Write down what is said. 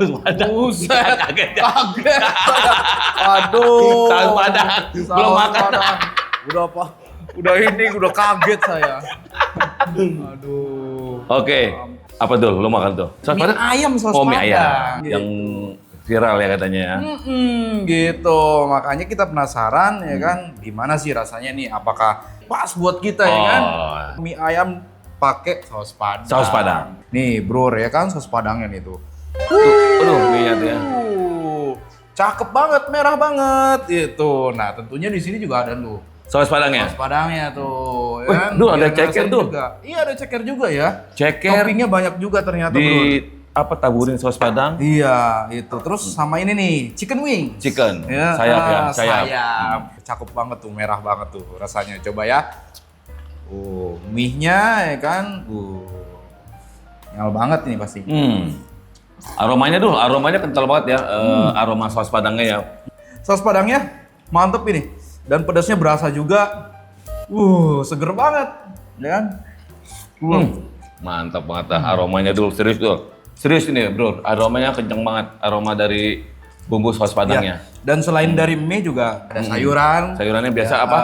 saus Padang. Buset, Kaget ya? kaget saya. Aduh. Saus Padang. Belum Saus makan. Padang. Udah apa? Udah ini, udah kaget saya. Aduh. Oke. Apa tuh? Lo makan tuh? Saus Mie Padang? ayam saus Oh, mie Padang. ayam. Gitu. Yang viral ya katanya ya. Gitu. Makanya kita penasaran ya kan, gimana sih rasanya nih? Apakah pas buat kita ya kan? Oh. Mie ayam pakai saus Padang. Saus Padang. Nih, Bro, ya kan saus Padangnya nih tuh. Aduh, mie-nya tuh ya. Cakep banget, merah banget itu. Nah, tentunya di sini juga ada tuh Saus Padangnya? saus Padangnya tuh. Wih, Dul, ada Biar ceker ngerasain tuh. juga. Iya, ada ceker juga ya. Ceker Toppingnya banyak juga ternyata, Bro. di apa taburin saus Padang? Iya, itu. Terus sama ini nih, chicken wing. Chicken. Ya, Sayap ya, sayap. sayap. Cakep banget tuh, merah banget tuh rasanya. Coba ya. Mie-nya ya kan. Nyal banget ini pasti. Aromanya kental banget ya. Aroma saus Padangnya ya. Saus Padangnya mantep ini. Dan pedasnya berasa juga. Seger banget. Ya kan? Mantap banget dah. Aromanya dulu, serius dulu. Serius ini bro, aromanya kenceng banget. Aroma dari bumbu saus Padangnya. Dan selain dari mie juga ada sayuran. Sayurannya biasa Ya, apa?